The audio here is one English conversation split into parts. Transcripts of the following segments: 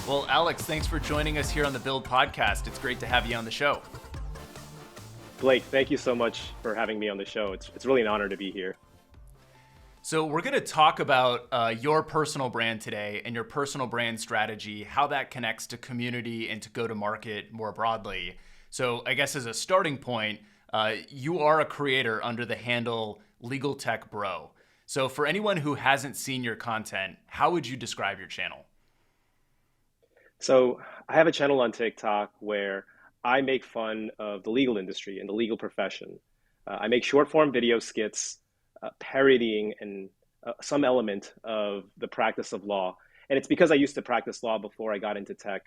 Well, Alex, thanks for joining us here on the Build podcast. It's great to have you on the show. Blake, thank you so much for having me on the show. It's really an honor to be here. So we're going to talk about your personal brand today and your personal brand strategy, how that connects to community and to go to market more broadly. So I guess as a starting point, you are a creator under the handle Legal Tech Bro. So for anyone who hasn't seen your content, how would you describe your channel? So I have a channel on TikTok where I make fun of the legal industry and the legal profession. I make short form video skits parodying and some element of the practice of law. And it's because I used to practice law before I got into tech.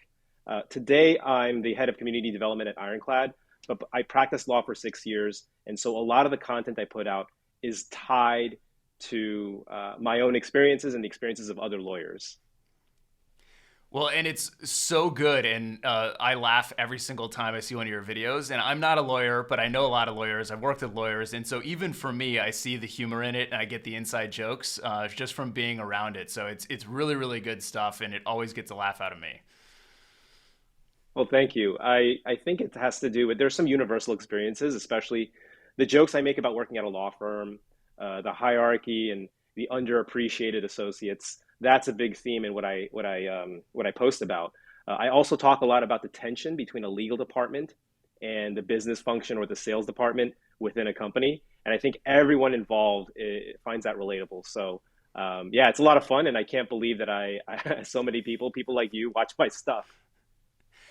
Today, I'm the head of community development at Ironclad, but I practiced law for 6 years. And so a lot of the content I put out is tied to my own experiences and the experiences of other lawyers. Well, and it's so good, and I laugh every single time I see one of your videos. And I'm not a lawyer, but I know a lot of lawyers. I've worked with lawyers, and so even for me, I see the humor in it, and I get the inside jokes just from being around it. So it's really, really good stuff, and it always gets a laugh out of me. Well, thank you. I think it has to do with, there's some universal experiences, especially the jokes I make about working at a law firm, the hierarchy and the underappreciated associates. That's a big theme in what I post about. I also talk a lot about the tension between a legal department and the business function or the sales department within a company. And I think everyone involved finds that relatable. So yeah, it's a lot of fun. And I can't believe that I so many people like you watch my stuff.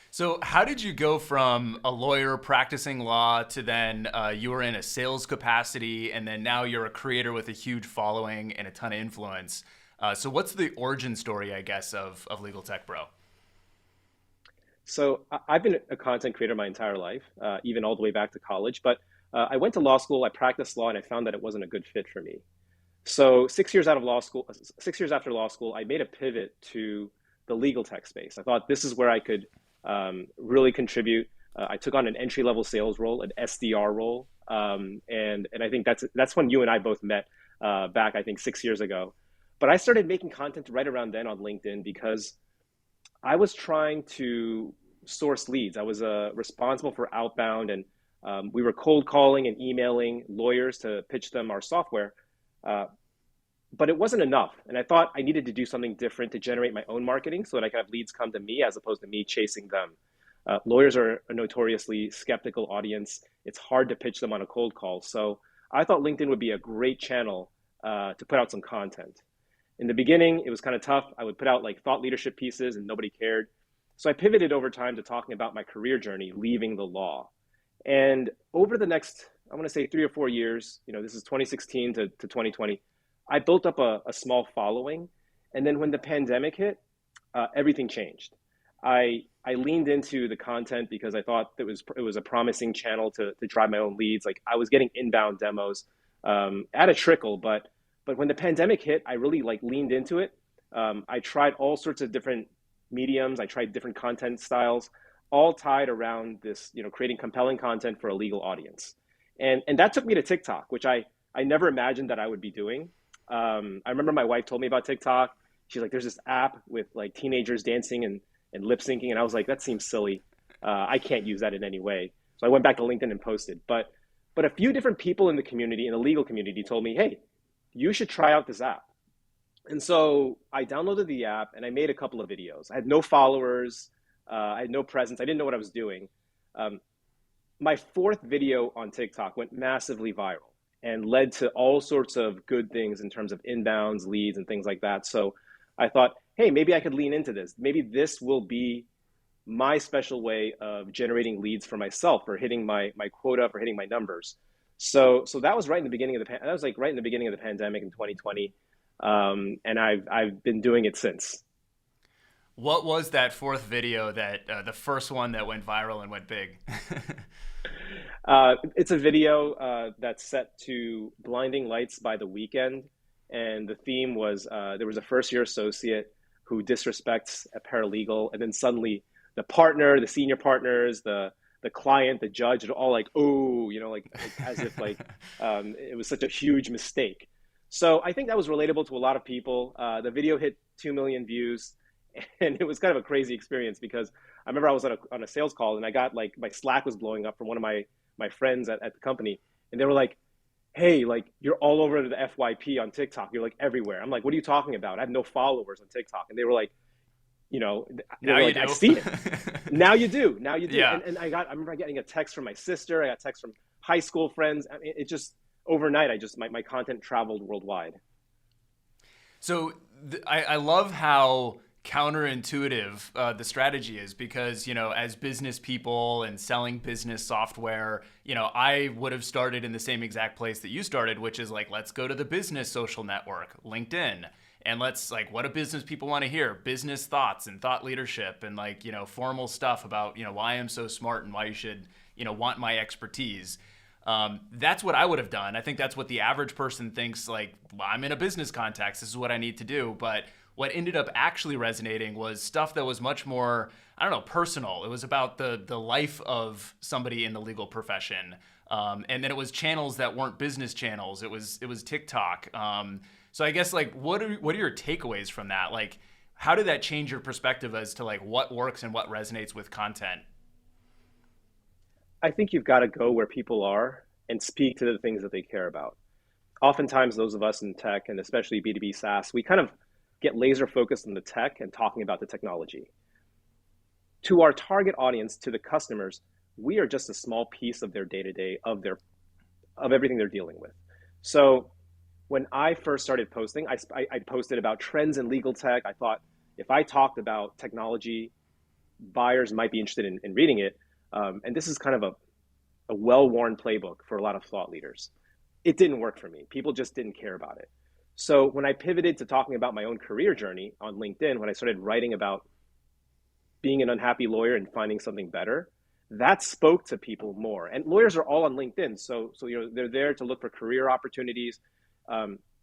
So how did you go from a lawyer practicing law to then you were in a sales capacity, and then now you're a creator with a huge following and a ton of influence? So what's the origin story, I guess, of Legal Tech Bro? So I've been a content creator my entire life, even all the way back to college. But I went to law school, I practiced law, and I found that it wasn't a good fit for me. So 6 years after law school, I made a pivot to the legal tech space. I thought this is where I could really contribute. I took on an entry-level sales role, an SDR role, and I think that's when you and I both met back, I think, 6 years ago. But I started making content right around then on LinkedIn because I was trying to source leads. I was responsible for outbound, and we were cold calling and emailing lawyers to pitch them our software. But it wasn't enough. And I thought I needed to do something different to generate my own marketing so that I could have leads come to me as opposed to me chasing them. Lawyers are a notoriously skeptical audience. It's hard to pitch them on a cold call. So I thought LinkedIn would be a great channel to put out some content. In the beginning, it was kind of tough. I would put out like thought leadership pieces and nobody cared. So I pivoted over time to talking about my career journey, leaving the law. And over the next, I want to say 3 or 4 years, this is 2016 to 2020, I built up a small following. And then when the pandemic hit, everything changed. I leaned into the content because I thought that it was a promising channel to drive my own leads. Like I was getting inbound demos at a trickle, but when the pandemic hit, I really leaned into it. I tried all sorts of different mediums. I tried different content styles, all tied around this, creating compelling content for a legal audience. And that took me to TikTok, which I never imagined that I would be doing. I remember my wife told me about TikTok. She's like, there's this app with like teenagers dancing and lip syncing. And I was like, that seems silly. I can't use that in any way. So I went back to LinkedIn and posted. But a few different people in the legal community told me, hey, you should try out this app. And so I downloaded the app and I made a couple of videos. I had no followers. I had no presence. I didn't know what I was doing. My fourth video on TikTok went massively viral and led to all sorts of good things in terms of inbounds, leads, and things like that. So I thought, hey, maybe I could lean into this. Maybe this will be my special way of generating leads for myself, for hitting my quota, for hitting my numbers. So that was right in the beginning of the pandemic in 2020, and I've been doing it since. What was that fourth video that the first one that went viral and went big? It's a video that's set to Blinding Lights by The Weeknd, and the theme was there was a first-year associate who disrespects a paralegal, and then suddenly the partner, the senior partners, the client, the judge, are all like, oh, as if it was such a huge mistake. So I think that was relatable to a lot of people. The video hit 2 million views, And it was kind of a crazy experience because I remember I was on a sales call and I got like my Slack was blowing up from one of my friends at the company, and they were like, "Hey, like you're all over the FYP on TikTok. You're like everywhere." I'm like, "What are you talking about? I have no followers on TikTok." And they were like, you know, they Now were you like, "I do. see it. Now you do. Now you do." Yeah. And I remember getting a text from my sister. I got text from high school friends. I mean, it just overnight. I just my content traveled worldwide. So I love how counterintuitive the strategy is because, as business people and selling business software, I would have started in the same exact place that you started, which is like, let's go to the business social network, LinkedIn. And let's like, what do business people want to hear? Business thoughts and thought leadership and like, formal stuff about, why I'm so smart and why you should, want my expertise. That's what I would have done. I think that's what the average person thinks, like, well, I'm in a business context. This is what I need to do. But what ended up actually resonating was stuff that was much more, I don't know, personal. It was about the life of somebody in the legal profession. And then it was channels that weren't business channels. It was TikTok. So I guess like what are your takeaways from that? Like how did that change your perspective as to like what works and what resonates with content? I think you've got to go where people are and speak to the things that they care about. Oftentimes, those of us in tech and especially B2B SaaS, we kind of get laser focused on the tech and talking about the technology. To our target audience, to the customers, we are just a small piece of their day to day, of everything they're dealing with. So when I first started posting, I posted about trends in legal tech. I thought if I talked about technology, buyers might be interested in reading it. And this is kind of a well-worn playbook for a lot of thought leaders. It didn't work for me. People just didn't care about it. So when I pivoted to talking about my own career journey on LinkedIn, when I started writing about being an unhappy lawyer and finding something better, that spoke to people more. And lawyers are all on LinkedIn, so they're there to look for career opportunities.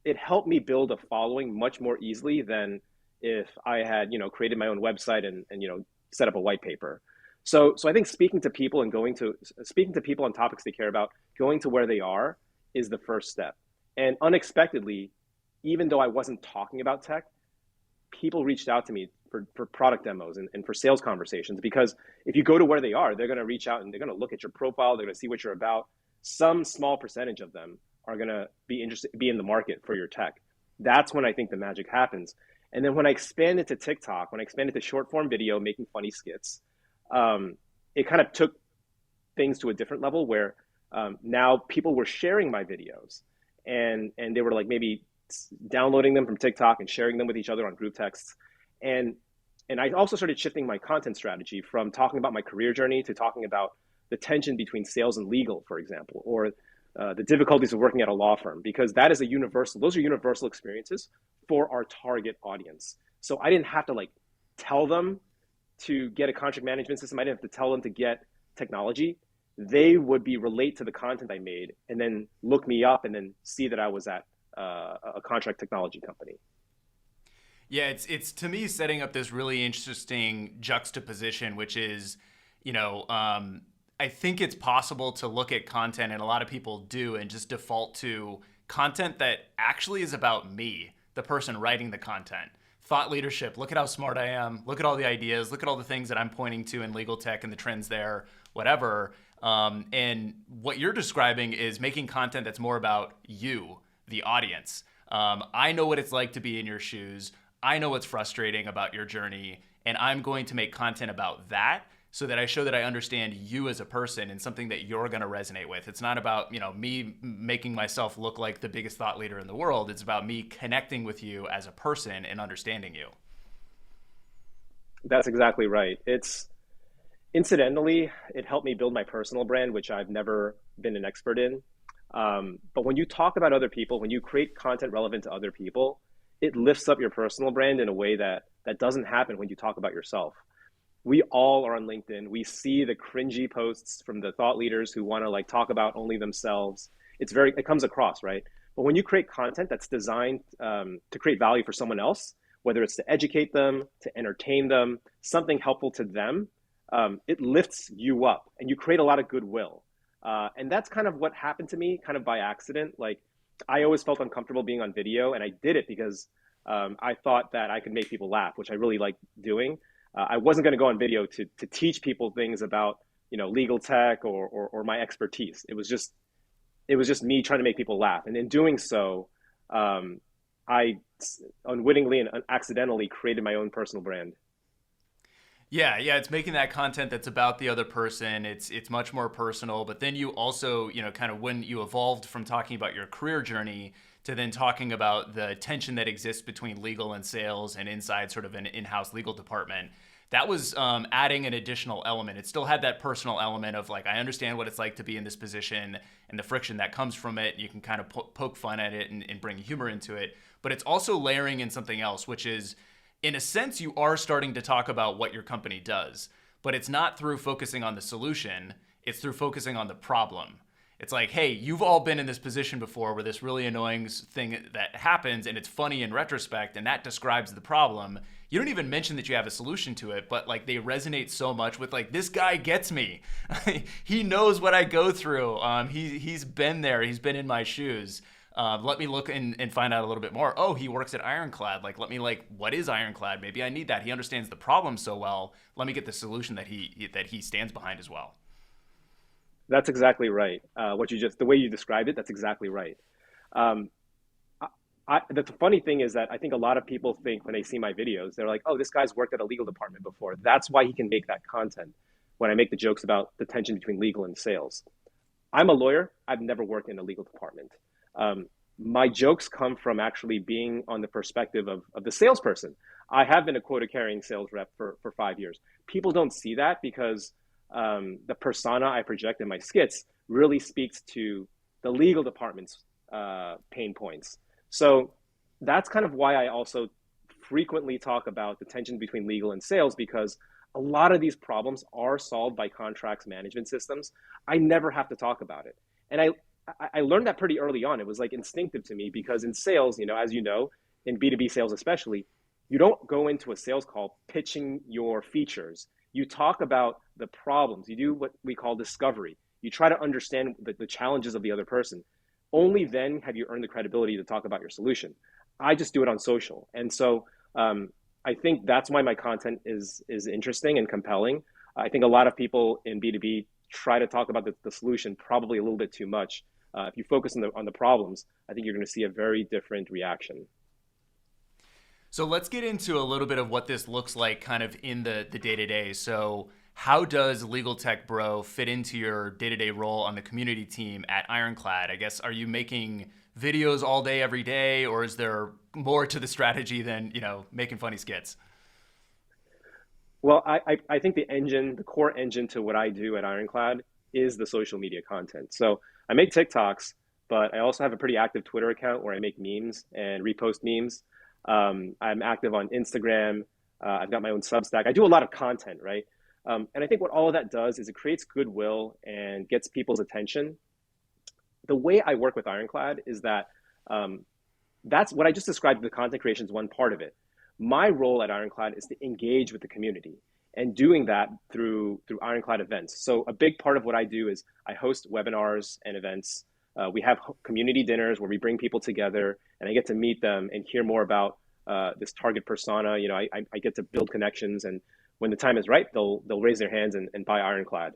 It helped me build a following much more easily than if I had created my own website and set up a white paper. So I think speaking to people and speaking to people on topics they care about, going to where they are is the first step. And unexpectedly, even though I wasn't talking about tech, people reached out to me for product demos and for sales conversations because if you go to where they are, they're going to reach out and they're going to look at your profile, they're going to see what you're about. Some small percentage of them are going to be in the market for your tech. That's when I think the magic happens. And then when I expanded to TikTok, when I expanded to short form video, making funny skits, it kind of took things to a different level where now people were sharing my videos and they were like maybe downloading them from TikTok and sharing them with each other on group texts. And I also started shifting my content strategy from talking about my career journey to talking about the tension between sales and legal, for example, or the difficulties of working at a law firm, because those are universal experiences for our target audience. So I didn't have to like tell them to get a contract management system. I didn't have to tell them to get technology. They would relate to the content I made and then look me up and then see that I was at a contract technology company. Yeah, it's to me setting up this really interesting juxtaposition, which is, I think it's possible to look at content, and a lot of people do, and just default to content that actually is about me, the person writing the content. Thought leadership, look at how smart I am, look at all the ideas, look at all the things that I'm pointing to in legal tech and the trends there, whatever. And what you're describing is making content that's more about you, the audience. I know what it's like to be in your shoes. I know what's frustrating about your journey, and I'm going to make content about that so that I show that I understand you as a person and something that you're going to resonate with. It's not about, me making myself look like the biggest thought leader in the world. It's about me connecting with you as a person and understanding you. That's exactly right. Incidentally, it helped me build my personal brand, which I've never been an expert in. But when you talk about other people, when you create content relevant to other people, it lifts up your personal brand in a way that doesn't happen when you talk about yourself. We all are on LinkedIn. We see the cringy posts from the thought leaders who want to like talk about only themselves. It comes across, right? But when you create content that's designed to create value for someone else, whether it's to educate them, to entertain them, something helpful to them, it lifts you up and you create a lot of goodwill. And that's kind of what happened to me kind of by accident. Like I always felt uncomfortable being on video, and I did it because I thought that I could make people laugh, which I really like doing. I wasn't going to go on video to teach people things about, legal tech or my expertise. It was just me trying to make people laugh, and in doing so, I unwittingly and accidentally created my own personal brand. Yeah, it's making that content that's about the other person. It's much more personal. But then you also, kind of when you evolved from talking about your career journey to then talking about the tension that exists between legal and sales and inside sort of an in-house legal department, that was adding an additional element. It still had that personal element of like, I understand what it's like to be in this position and the friction that comes from it. You can kind of poke fun at it and bring humor into it. But it's also layering in something else, which is, in a sense, you are starting to talk about what your company does, but it's not through focusing on the solution. It's through focusing on the problem. It's like, hey, you've all been in this position before where this really annoying thing that happens and it's funny in retrospect and that describes the problem. You don't even mention that you have a solution to it, but like they resonate so much with like, this guy gets me. He knows what I go through. He's been there. He's been in my shoes. Let me look and find out a little bit more. Oh, he works at Ironclad. What is Ironclad? Maybe I need that. He understands the problem so well. Let me get the solution that he stands behind as well. That's exactly right. The way you described it, that's exactly right. Um, the funny thing is that I think a lot of people think when they see my videos, they're like, "Oh, this guy's worked at a legal department before. That's why he can make that content." When I make the jokes about the tension between legal and sales, I'm a lawyer. I've never worked in a legal department. My jokes come from actually being on the perspective of the salesperson. I have been a quota carrying sales rep for 5 years. People don't see that because the persona I project in my skits really speaks to the legal department's pain points. So that's kind of why I also frequently talk about the tension between legal and sales, because a lot of these problems are solved by contracts management systems. I never have to talk about it. And I learned that pretty early on. It was like instinctive to me because in sales, as you know, in B2B sales especially, you don't go into a sales call pitching your features. You talk about the problems. You do what we call discovery. You try to understand the challenges of the other person. Only then have you earned the credibility to talk about your solution. I just do it on social. And so I think that's why my content is interesting and compelling. I think a lot of people in B2B try to talk about the solution probably a little bit too much. If you focus on the problems, I think you're going to see a very different reaction. So let's get into a little bit of what this looks like kind of in the day-to-day. So how does Legal Tech Bro fit into your day-to-day role on the community team at Ironclad? I guess, are you making videos all day, every day, or is there more to the strategy than, making funny skits? Well, I think the core engine to what I do at Ironclad is the social media content. So I make TikToks, but I also have a pretty active Twitter account where I make memes and repost memes. I'm active on Instagram. I've got my own Substack. I do a lot of content, right? And I think what all of that does is it creates goodwill and gets people's attention. The way I work with Ironclad is that that's what I just described. The content creation is one part of it. My role at Ironclad is to engage with the community and doing that through Ironclad events. So a big part of what I do is I host webinars and events. We have community dinners where we bring people together and I get to meet them and hear more about this target persona. I get to build connections, and when the time is right, they'll raise their hands and buy Ironclad.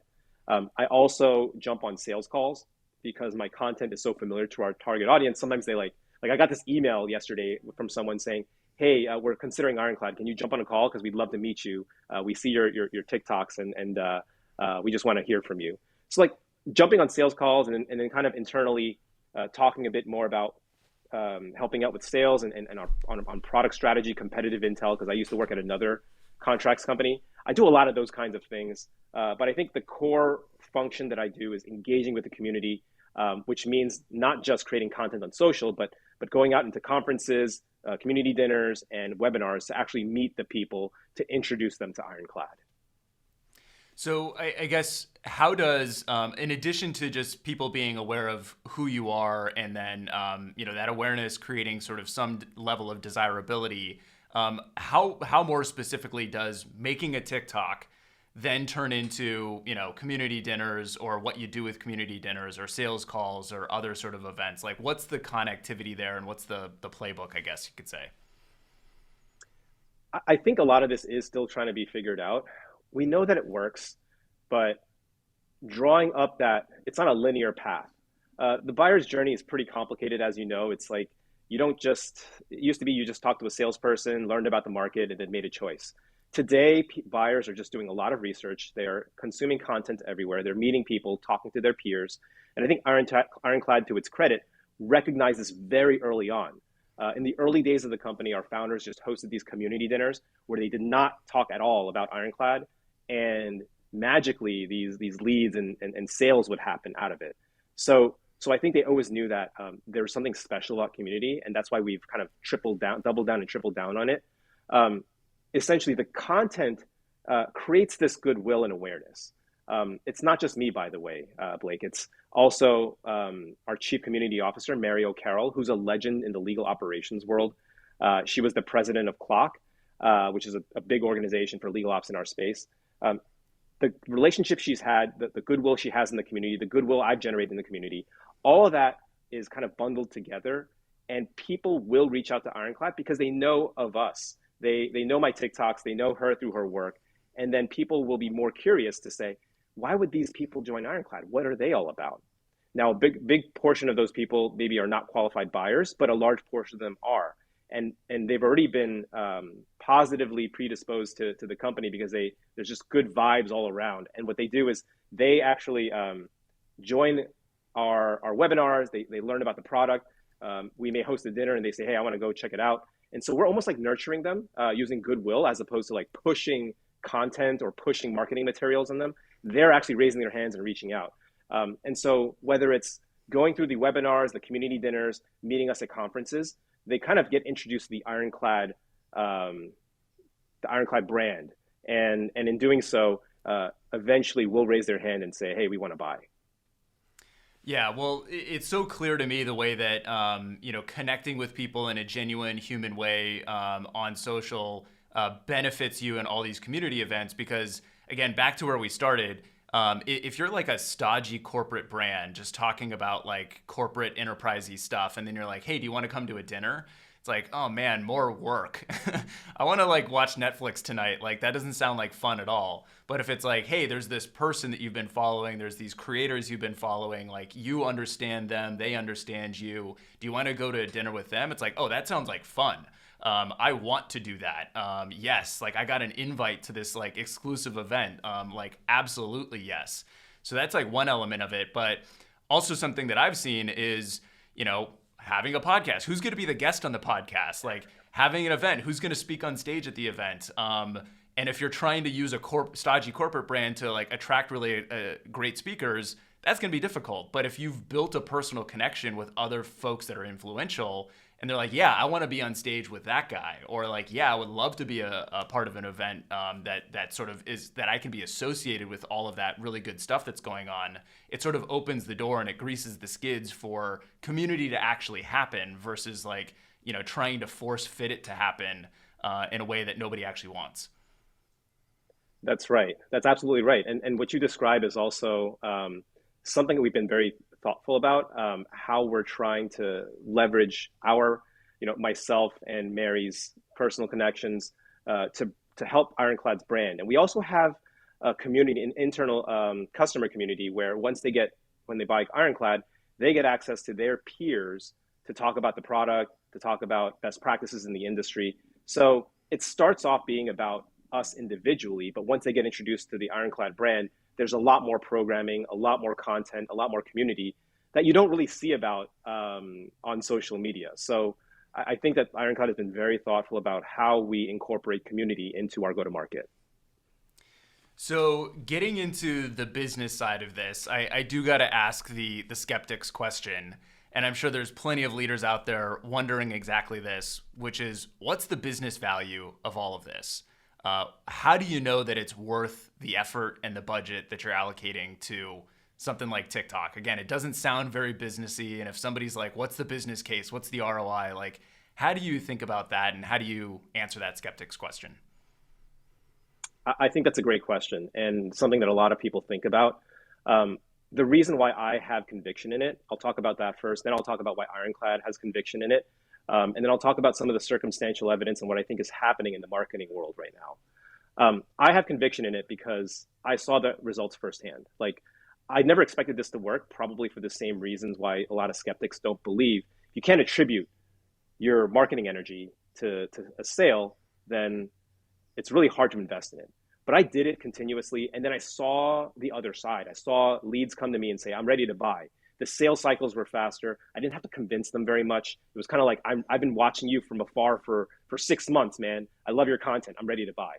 I also jump on sales calls because my content is so familiar to our target audience. Sometimes they like I got this email yesterday from someone saying, "Hey, we're considering Ironclad. Can you jump on a call? Because we'd love to meet you. We see your TikToks and we just want to hear from you." So like jumping on sales calls and then kind of internally talking a bit more about helping out with sales and on product strategy, competitive intel, because I used to work at another contracts company. I do a lot of those kinds of things. But I think the core function that I do is engaging with the community, which means not just creating content on social, but going out into conferences, community dinners, and webinars to actually meet the people to introduce them to Ironclad. So I guess how does, in addition to just people being aware of who you are and then, that awareness creating sort of some level of desirability, how more specifically does making a TikTok then turn into, community dinners or what you do with community dinners or sales calls or other sort of events? Like what's the connectivity there and what's the playbook, I guess you could say? I think a lot of this is still trying to be figured out. We know that it works, but drawing up that it's not a linear path. The buyer's journey is pretty complicated, as you know. It's like you don't just, it used to be you just talked to a salesperson, learned about the market, and then made a choice. Today, buyers are just doing a lot of research. They're consuming content everywhere. They're meeting people, talking to their peers. And I think Ironclad, to its credit, recognized this very early on. In the early days of the company, our founders just hosted these community dinners where they did not talk at all about Ironclad. And magically, these leads and sales would happen out of it. So I think they always knew that there was something special about community, and that's why we've kind of tripled down, doubled down, and tripled down on it. Um, Essentially, the content creates this goodwill and awareness. It's not just me, by the way, Blake. It's also our chief community officer, Mary O'Carroll, who's a legend in the legal operations world. She was the president of Clock, which is a big organization for legal ops in our space. Um, the relationship she's had, the goodwill she has in the community, the goodwill I've generated in the community, all of that is kind of bundled together. And people will reach out to Ironclad because they know of us. They know my TikToks, they know her through her work. And then people will be more curious to say, why would these people join Ironclad? What are they all about? Now, a big portion of those people maybe are not qualified buyers, but a large portion of them are. And they've already been positively predisposed to the company because there's just good vibes all around. And what they do is they actually join our webinars. They learn about the product. We may host a dinner and they say, hey, I want to go check it out. And so we're almost like nurturing them using goodwill as opposed to like pushing content or pushing marketing materials on them. They're actually raising their hands and reaching out. And so whether it's going through the webinars, the community dinners, meeting us at conferences, they kind of get introduced to the Ironclad brand. And in doing so, eventually will raise their hand and say, hey, we want to buy. Yeah, well, it's so clear to me the way that connecting with people in a genuine human way on social benefits you in all these community events. Because again, back to where we started, if you're like a stodgy corporate brand, just talking about like corporate enterprisey stuff, and then you're like, hey, do you want to come to a dinner? It's like, oh man, more work. I want to like watch Netflix tonight. Like that doesn't sound like fun at all. But if it's like, hey, there's this person that you've been following, there's these creators you've been following, like you understand them, they understand you. Do you want to go to a dinner with them? It's like, oh, that sounds like fun. I want to do that. Yes, like I got an invite to this like exclusive event. Like absolutely yes. So that's like one element of it. But also something that I've seen is, having a podcast. Who's going to be the guest on the podcast? Like having an event. Who's going to speak on stage at the event? And if you're trying to use a stodgy corporate brand to like attract really great speakers, that's going to be difficult. But if you've built a personal connection with other folks that are influential, and they're like, yeah, I want to be on stage with that guy, or like, yeah, I would love to be a part of an event that sort of is that I can be associated with all of that really good stuff that's going on. It sort of opens the door and it greases the skids for community to actually happen versus like trying to force fit it to happen in a way that nobody actually wants. That's right. That's absolutely right. And what you describe is also something that we've been very thoughtful about, how we're trying to leverage myself and Mary's personal connections to help Ironclad's brand. And we also have a community, an internal customer community where when they buy Ironclad, they get access to their peers to talk about the product, to talk about best practices in the industry. So it starts off being about us individually, but once they get introduced to the Ironclad brand, there's a lot more programming, a lot more content, a lot more community that you don't really see about on social media. So I think that Ironclad has been very thoughtful about how we incorporate community into our go-to-market. So getting into the business side of this, I do got to ask the skeptics question. And I'm sure there's plenty of leaders out there wondering exactly this, which is what's the business value of all of this? How do you know that it's worth the effort and the budget that you're allocating to something like TikTok? Again, it doesn't sound very businessy. And if somebody's like, what's the business case? What's the ROI? Like, how do you think about that? And how do you answer that skeptic's question? I think that's a great question and something that a lot of people think about. The reason why I have conviction in it, I'll talk about that first, then I'll talk about why Ironclad has conviction in it. And then I'll talk about some of the circumstantial evidence and what I think is happening in the marketing world right now. I have conviction in it because I saw the results firsthand. Like, I never expected this to work, probably for the same reasons why a lot of skeptics don't believe. If you can't attribute your marketing energy to a sale, then it's really hard to invest in it. But I did it continuously. And then I saw the other side. I saw leads come to me and say, I'm ready to buy. The sales cycles were faster. I didn't have to convince them very much. It was kind of like, I've been watching you from afar for 6 months, man. I love your content. I'm ready to buy.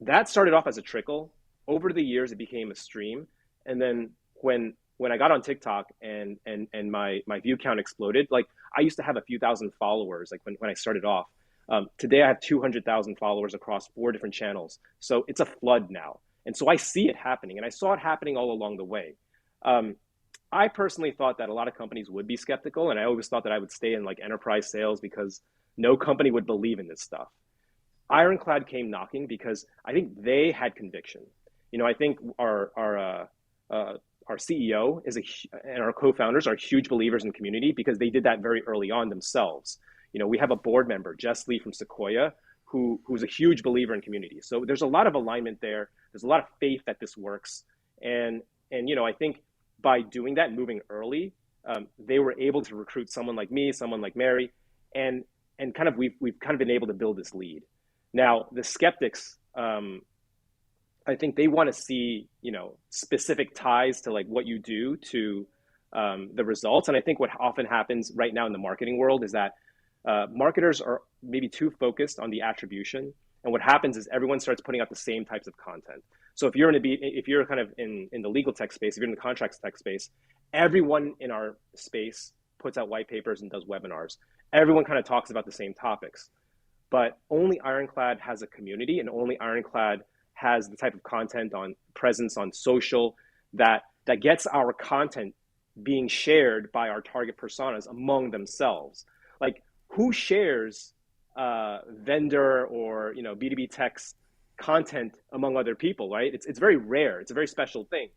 That started off as a trickle. Over the years, it became a stream. And then when I got on TikTok and my view count exploded, like I used to have a few thousand followers, like when I started off. Today I have 200,000 followers across 4 different channels. So it's a flood now. And so I see it happening, and I saw it happening all along the way. I personally thought that a lot of companies would be skeptical, and I always thought that I would stay in like enterprise sales because no company would believe in this stuff. Ironclad came knocking because I think they had conviction. I think our CEO and our co-founders are huge believers in community because they did that very early on themselves. We have a board member, Jess Lee from Sequoia, who's a huge believer in community. So there's a lot of alignment there. There's a lot of faith that this works. And I think by doing that, moving early, they were able to recruit someone like me, someone like Mary, and kind of we've kind of been able to build this lead. Now, the skeptics, I think they want to see, specific ties to like what you do to the results. And I think what often happens right now in the marketing world is that marketers are maybe too focused on the attribution. And what happens is everyone starts putting out the same types of content. So if you're kind of in the legal tech space, if you're in the contracts tech space, everyone in our space puts out white papers and does webinars. Everyone kind of talks about the same topics, but only Ironclad has a community, and only Ironclad has the type of content on presence on social that gets our content being shared by our target personas among themselves. Like, who shares vendor or B2B tech's content among other people, right? It's very rare. It's a very special thing.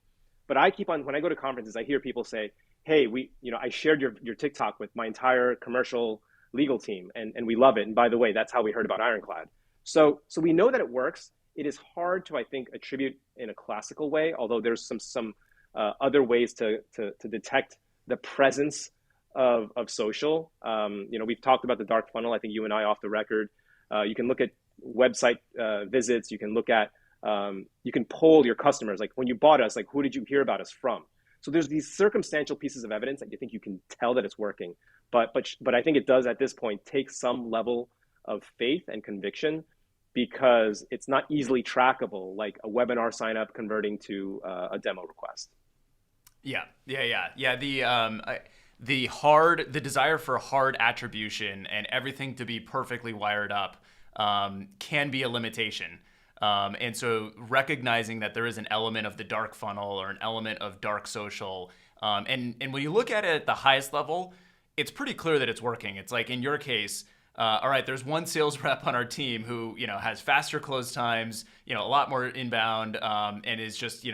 But I keep on, when I go to conferences, I hear people say, hey, I shared your TikTok with my entire commercial legal team, and we love it. And by the way, that's how we heard about Ironclad. So we know that it works. It is hard to, I think, attribute in a classical way, although there's some other ways to detect the presence of social. We've talked about the dark funnel. I think you and I off the record. You can look at website visits. You can look at, you can poll your customers. Like when you bought us, like who did you hear about us from? So there's these circumstantial pieces of evidence that you think you can tell that it's working. But I think it does at this point take some level of faith and conviction, because it's not easily trackable, like a webinar sign up converting to a demo request. Yeah. The desire for hard attribution and everything to be perfectly wired up can be a limitation. And so recognizing that there is an element of the dark funnel or an element of dark social, and when you look at it at the highest level, it's pretty clear that it's working. It's like in your case, all right, there's one sales rep on our team who, has faster close times, a lot more inbound, and is just,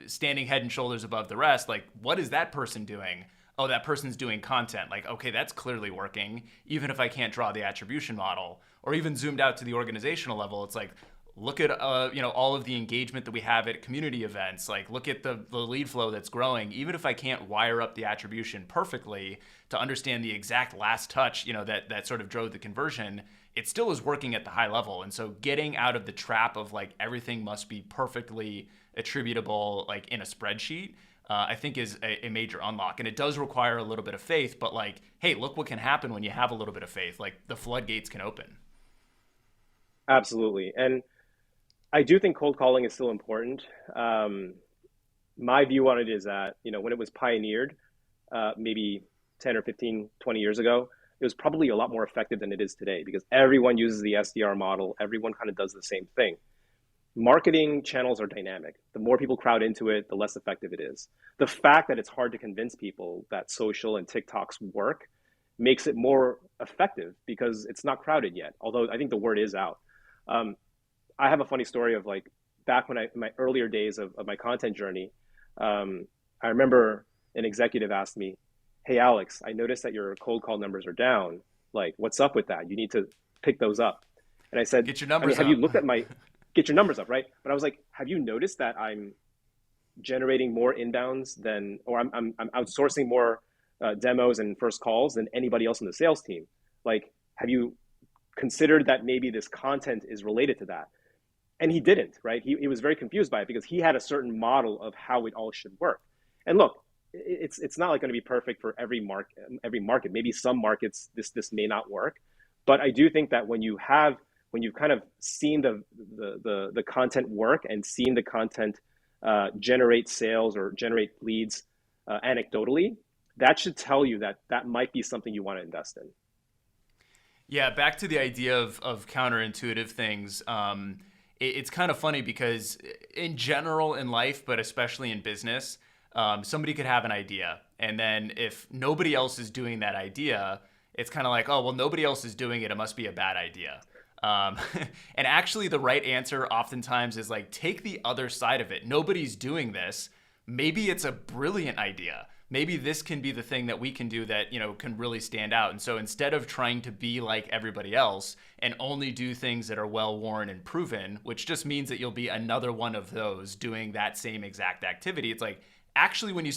standing head and shoulders above the rest. Like, what is that person doing? Oh, that person's doing content. Like, okay, that's clearly working, even if I can't draw the attribution model. Or even zoomed out to the organizational level, it's like, look at, all of the engagement that we have at community events. Like, look at the lead flow that's growing. Even if I can't wire up the attribution perfectly to understand the exact last touch, that sort of drove the conversion, it still is working at the high level. And so getting out of the trap of like everything must be perfectly attributable, like in a spreadsheet, I think is a major unlock. And it does require a little bit of faith, but like, hey, look what can happen when you have a little bit of faith. Like the floodgates can open. Absolutely. And I do think cold calling is still important. My view on it is that, when it was pioneered, maybe 10 or 15, 20 years ago, it was probably a lot more effective than it is today because everyone uses the SDR model. Everyone kind of does the same thing. Marketing channels are dynamic. The more people crowd into it, the less effective it is. The fact that it's hard to convince people that social and TikToks work makes it more effective because it's not crowded yet, although I think the word is out. I have a funny story of like back when in my earlier days of my content journey, I remember an executive asked me, hey, Alex, I noticed that your cold call numbers are down. Like, what's up with that? You need to pick those up. And I said, Get your I mean, numbers have you up. looked at my, get your numbers up, right? But I was like, have you noticed that I'm generating more inbounds than, or I'm outsourcing more demos and first calls than anybody else in the sales team? Like, have you considered that maybe this content is related to that? And he didn't, right? He was very confused by it because he had a certain model of how it all should work. And look, it's not like going to be perfect for every market. Every market, maybe some markets this may not work, but I do think that when you've kind of seen the content work and seen the content generate sales or generate leads anecdotally, that should tell you that that might be something you want to invest in. Yeah, back to the idea of counterintuitive things. It's kind of funny because in general in life, but especially in business, somebody could have an idea. And then if nobody else is doing that idea, it's kind of like, oh, well, nobody else is doing it. It must be a bad idea. Um, and actually, the right answer oftentimes is like, take the other side of it. Nobody's doing this. Maybe it's a brilliant idea. Maybe this can be the thing that we can do that, can really stand out. And so instead of trying to be like everybody else and only do things that are well worn and proven, which just means that you'll be another one of those doing that same exact activity, it's like, actually when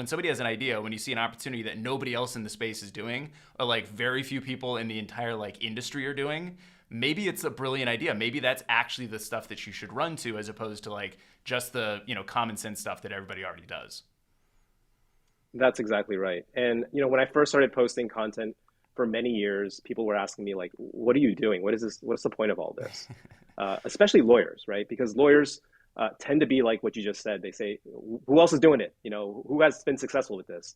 somebody has an idea, when you see an opportunity that nobody else in the space is doing, or like very few people in the entire like industry are doing, maybe it's a brilliant idea. Maybe that's actually the stuff that you should run to, as opposed to like just the common sense stuff that everybody already does. That's exactly right. And when I first started posting content for many years, people were asking me like, "What are you doing? What is this? What's the point of all this?" Especially lawyers, right? Because lawyers tend to be like what you just said. They say, "Who else is doing it? Who has been successful with this?"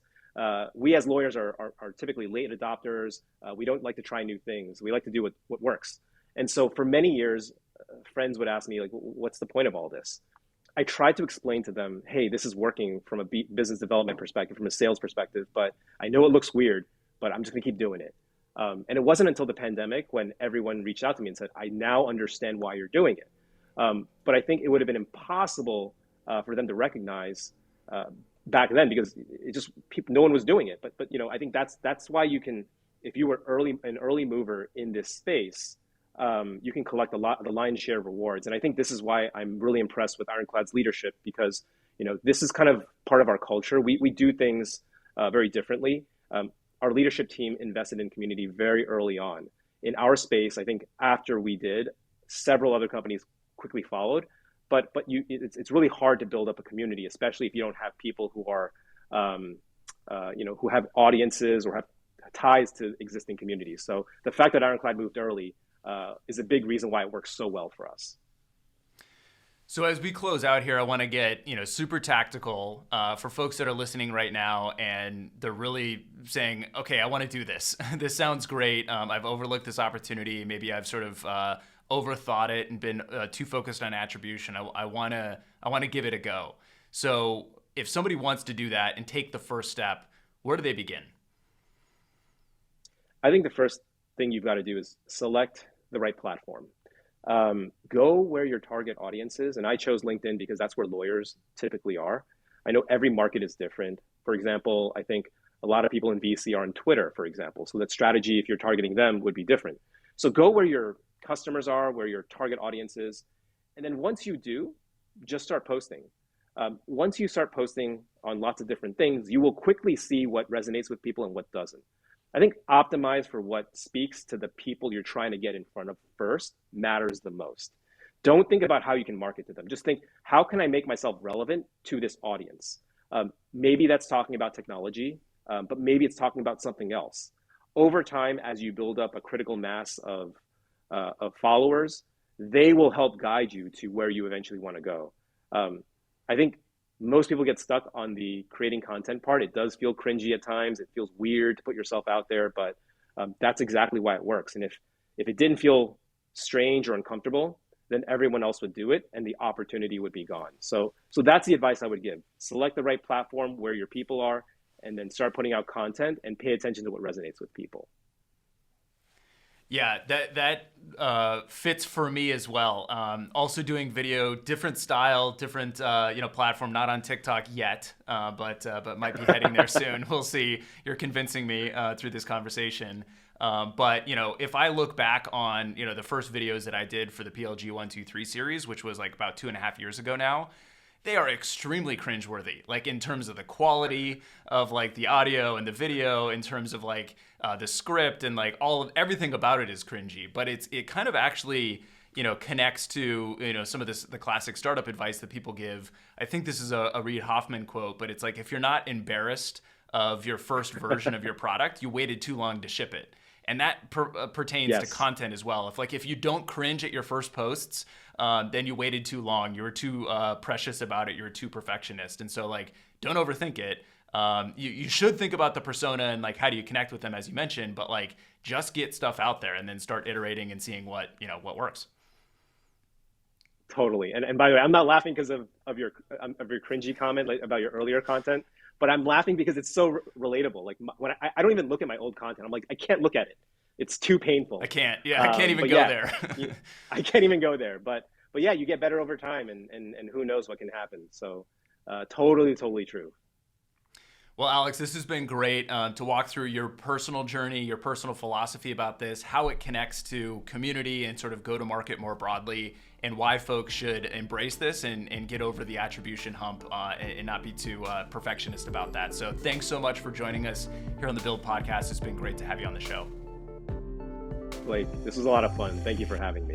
We as lawyers are typically late adopters. We don't like to try new things. We like to do what works. And so for many years, friends would ask me like, "What's the point of all this?" I tried to explain to them, hey, this is working from a business development perspective, from a sales perspective, but I know it looks weird, but I'm just going to keep doing it. And it wasn't until the pandemic when everyone reached out to me and said, I now understand why you're doing it. But I think it would have been impossible for them to recognize back then because it just no one was doing it. But I think that's why you can, if you were an early mover in this space, you can collect a lot the lion's share of rewards. And I think this is why I'm really impressed with Ironclad's leadership because this is kind of part of our culture. We do things very differently. Our leadership team invested in community very early on. In our space, I think after we did, several other companies quickly followed. It's really hard to build up a community, especially if you don't have people who are who have audiences or have ties to existing communities. So the fact that Ironclad moved early is a big reason why it works so well for us. So as we close out here, I want to get super tactical for folks that are listening right now, and they're really saying, "Okay, I want to do this. This sounds great. I've overlooked this opportunity. Maybe I've sort of overthought it and been too focused on attribution. I want to give it a go." So if somebody wants to do that and take the first step, where do they begin? I think the first thing you've got to do is select the right platform. Go where your target audience is. And I chose LinkedIn because that's where lawyers typically are. I know every market is different. For example, I think a lot of people in VC are on Twitter, for example. So that strategy, if you're targeting them, would be different. So go where your customers are, where your target audience is. And then once you do, just start posting. Once you start posting on lots of different things, you will quickly see what resonates with people and what doesn't. I think optimize for what speaks to the people you're trying to get in front of first matters the most. Don't think about how you can market to them. Just think, how can I make myself relevant to this audience? Maybe that's talking about technology, but maybe it's talking about something else. Over time, as you build up a critical mass of followers, they will help guide you to where you eventually want to go. I think most people get stuck on the creating content part. It does feel cringy at times. It feels weird to put yourself out there, but that's exactly why it works. And if it didn't feel strange or uncomfortable, then everyone else would do it and the opportunity would be gone. So that's the advice I would give. Select the right platform where your people are, and then start putting out content and pay attention to what resonates with people. Yeah, that fits for me as well. Also doing video, different style, different platform. Not on TikTok yet, but might be heading there soon. We'll see. You're convincing me through this conversation. But if I look back on the first videos that I did for the PLG 123 series, which was like about 2.5 years ago now, they are extremely cringeworthy, like in terms of the quality of like the audio and the video, in terms of like the script, and like everything about it is cringy. But it kind of actually connects to some of the classic startup advice that people give. I think this is a Reid Hoffman quote, but it's like, if you're not embarrassed of your first version of your product, you waited too long to ship it. And that pertains to content as well. If you don't cringe at your first posts, then you waited too long. You were too precious about it. You were too perfectionist. And so don't overthink it. You should think about the persona and how do you connect with them, as you mentioned, but just get stuff out there and then start iterating and seeing what works. Totally. And by the way, I'm not laughing because of your cringy comment about your earlier content, but I'm laughing because it's so relatable. When I don't even look at my old content, I'm like, I can't look at it. It's too painful. I can't. Yeah, I can't even go there. I can't even go there. But yeah, you get better over time, and who knows what can happen. So totally true. Well, Alex, this has been great to walk through your personal journey, your personal philosophy about this, how it connects to community and sort of go to market more broadly, and why folks should embrace this and get over the attribution hump and not be too perfectionist about that. So thanks so much for joining us here on the Build Podcast. It's been great to have you on the show. Blake, this was a lot of fun. Thank you for having me.